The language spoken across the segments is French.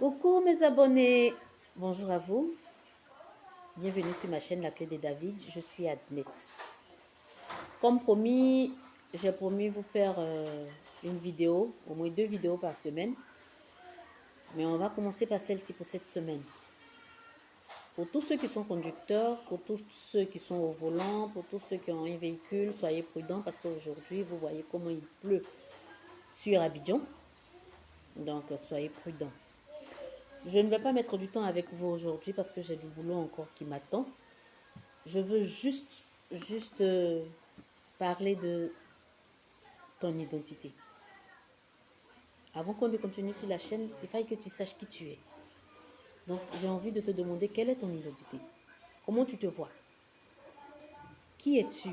Coucou mes abonnés, bonjour à vous, bienvenue sur ma chaîne La Clé de David, je suis Adnet. Comme promis, j'ai promis vous faire une vidéo, au moins 2 vidéos par semaine, mais on va commencer par celle-ci pour cette semaine. Pour tous ceux qui sont conducteurs, pour tous ceux qui sont au volant, pour tous ceux qui ont un véhicule, soyez prudents parce qu'aujourd'hui, vous voyez comment il pleut sur Abidjan, donc soyez prudents. Je ne vais pas mettre du temps avec vous aujourd'hui parce que j'ai du boulot encore qui m'attend. Je veux juste parler de ton identité. Avant qu'on ne continue sur la chaîne, il faut que tu saches qui tu es. Donc, j'ai envie de te demander quelle est ton identité. Comment tu te vois? Qui es-tu?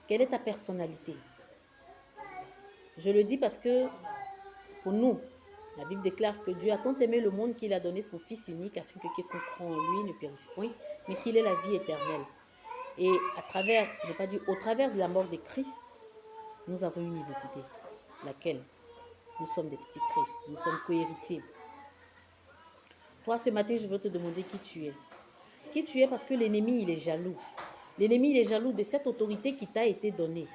Quelle est ta personnalité? Je le dis parce que pour nous, la Bible déclare que Dieu a tant aimé le monde qu'il a donné son Fils unique afin que quiconque croit en lui ne périsse point, mais qu'il ait la vie éternelle. Et à travers, je n'ai pas dit, au travers de la mort de Christ, nous avons une identité, laquelle nous sommes des petits Christ, nous sommes co-héritiers. Toi, ce matin, je veux te demander qui tu es. Qui tu es parce que l'ennemi, il est jaloux. L'ennemi, il est jaloux de cette autorité qui t'a été donnée.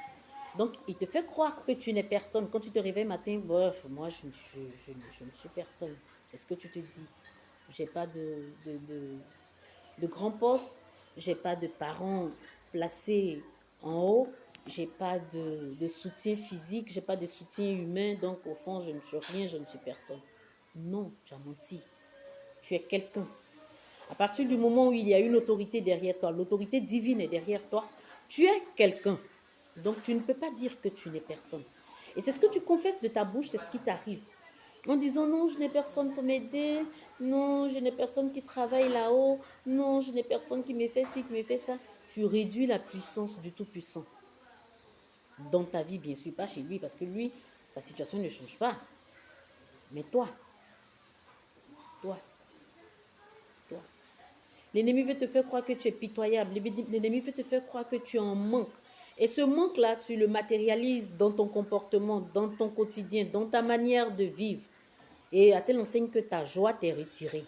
Donc, il te fait croire que tu n'es personne. Quand tu te réveilles matin, bof, moi, je ne suis personne. C'est ce que tu te dis. Je n'ai pas de grand poste, je n'ai pas de parents placés en haut, je n'ai pas de soutien physique, je n'ai pas de soutien humain, donc au fond, je ne suis rien, je ne suis personne. Non, tu as menti. Tu es quelqu'un. À partir du moment où il y a une autorité derrière toi, l'autorité divine est derrière toi, tu es quelqu'un. Donc tu ne peux pas dire que tu n'es personne. Et c'est ce que tu confesses de ta bouche, c'est ce qui t'arrive. En disant non, je n'ai personne pour m'aider, non, je n'ai personne qui travaille là-haut, non, je n'ai personne qui me fait ci, qui me fait ça. Tu réduis la puissance du Tout-Puissant. Dans ta vie, bien sûr, pas chez lui, parce que lui, sa situation ne change pas. Mais toi, toi, l'ennemi veut te faire croire que tu es pitoyable. L'ennemi veut te faire croire que tu en manques. Et ce manque-là, tu le matérialises dans ton comportement, dans ton quotidien, dans ta manière de vivre. Et à telle enseigne que ta joie t'est retirée.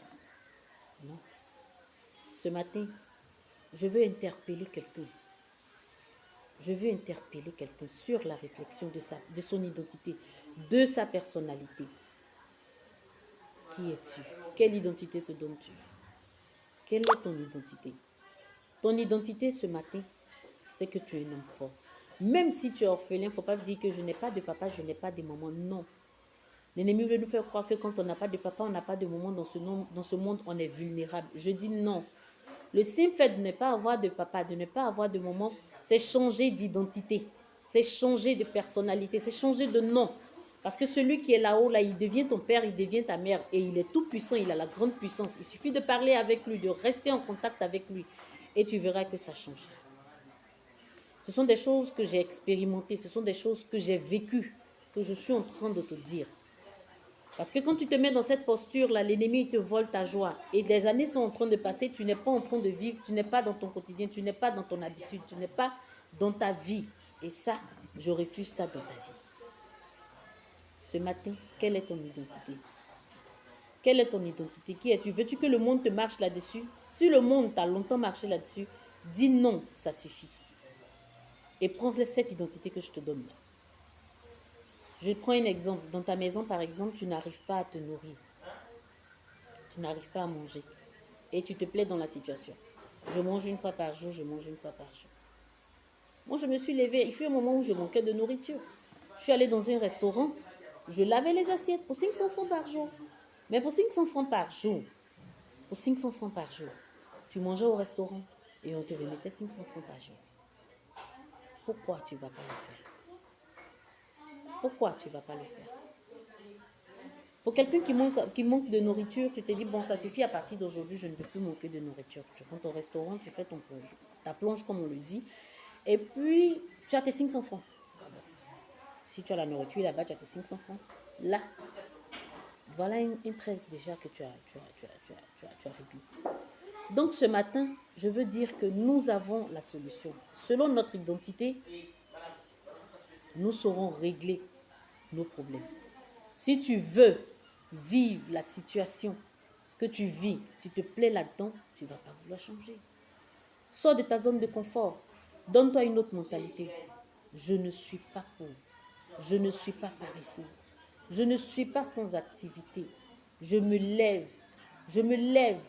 Non. Ce matin, je veux interpeller quelqu'un. Je veux interpeller quelqu'un sur la réflexion de son identité, de sa personnalité. Qui es-tu? Quelle identité te donnes-tu? Quelle est ton identité? Ton identité ce matin, c'est que tu es un homme fort. Même si tu es orphelin, il ne faut pas dire que je n'ai pas de papa, je n'ai pas de maman. Non. L'ennemi veut nous faire croire que quand on n'a pas de papa, on n'a pas de maman dans ce monde, on est vulnérable. Je dis non. Le simple fait de ne pas avoir de papa, de ne pas avoir de maman, c'est changer d'identité. C'est changer de personnalité, c'est changer de nom. Parce que celui qui est là-haut, là, il devient ton père, il devient ta mère. Et il est tout puissant, il a la grande puissance. Il suffit de parler avec lui, de rester en contact avec lui. Et tu verras que ça change. Ce sont des choses que j'ai expérimentées, ce sont des choses que j'ai vécues, que je suis en train de te dire. Parce que quand tu te mets dans cette posture-là, l'ennemi te vole ta joie. Et les années sont en train de passer, tu n'es pas en train de vivre, tu n'es pas dans ton quotidien, tu n'es pas dans ton habitude, tu n'es pas dans ta vie. Et ça, je refuse ça dans ta vie. Ce matin, quelle est ton identité? Quelle est ton identité? Qui es-tu? Veux-tu que le monde te marche là-dessus? Si le monde t'a longtemps marché là-dessus, dis non, ça suffit. Et prends cette identité que je te donne là. Je prends un exemple. Dans ta maison, par exemple, tu n'arrives pas à te nourrir. Tu n'arrives pas à manger. Et tu te plais dans la situation. Je mange une fois par jour, je mange une fois par jour. Moi, je me suis levée. Il fut un moment où je manquais de nourriture. Je suis allée dans un restaurant. Je lavais les assiettes pour 500 francs par jour. Mais pour 500 francs par jour, tu mangeais au restaurant et on te remettait 500 francs par jour. Pourquoi tu ne vas pas le faire? Pourquoi tu ne vas pas le faire? Pour quelqu'un qui manque de nourriture, tu te dis, bon, ça suffit, à partir d'aujourd'hui, je ne veux plus manquer de nourriture. Tu rentres au restaurant, tu fais ta plonge, comme on le dit, et puis tu as tes 500 francs. Si tu as la nourriture là-bas, tu as tes 500 francs. Là, voilà une traite déjà que tu as réglée. Donc ce matin, je veux dire que nous avons la solution. Selon notre identité, nous saurons régler nos problèmes. Si tu veux vive la situation que tu vis, tu te plais là-dedans, tu ne vas pas vouloir changer. Sors de ta zone de confort. Donne-toi une autre mentalité. Je ne suis pas pauvre. Je ne suis pas paresseuse. Je ne suis pas sans activité. Je me lève. Je me lève.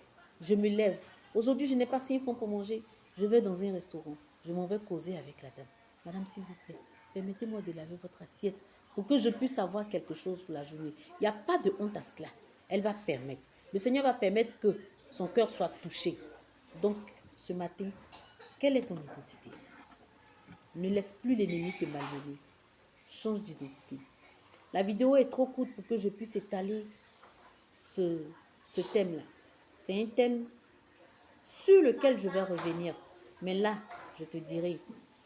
Je me lève. Aujourd'hui, je n'ai pas 5 francs pour manger. Je vais dans un restaurant. Je m'en vais causer avec la dame. Madame, s'il vous plaît, permettez-moi de laver votre assiette pour que je puisse avoir quelque chose pour la journée. Il n'y a pas de honte à cela. Elle va permettre. Le Seigneur va permettre que son cœur soit touché. Donc, ce matin, quelle est ton identité? Ne laisse plus l'ennemi te malmener. Change d'identité. La vidéo est trop courte pour que je puisse étaler ce thème-là. C'est un thème sur lequel je vais revenir. Mais là, je te dirai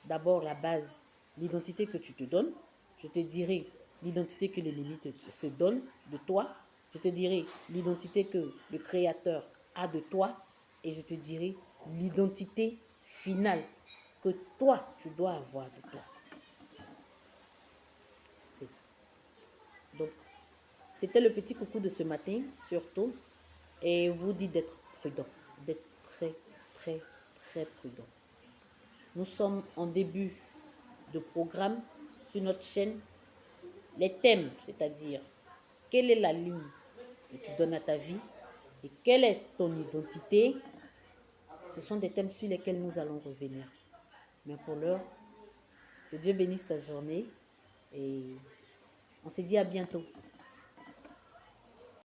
d'abord la base, l'identité que tu te donnes. Je te dirai l'identité que l'ennemi se donne de toi. Je te dirai l'identité que le Créateur a de toi. Et je te dirai l'identité finale que toi, tu dois avoir de toi. C'est ça. Donc, c'était le petit coucou de ce matin, surtout. Et vous dit d'être prudent, d'être très, très, très prudent. Nous sommes en début de programme sur notre chaîne. Les thèmes, c'est-à-dire, quelle est la ligne que tu donnes à ta vie et quelle est ton identité, ce sont des thèmes sur lesquels nous allons revenir. Mais pour l'heure, que Dieu bénisse ta journée et on se dit à bientôt.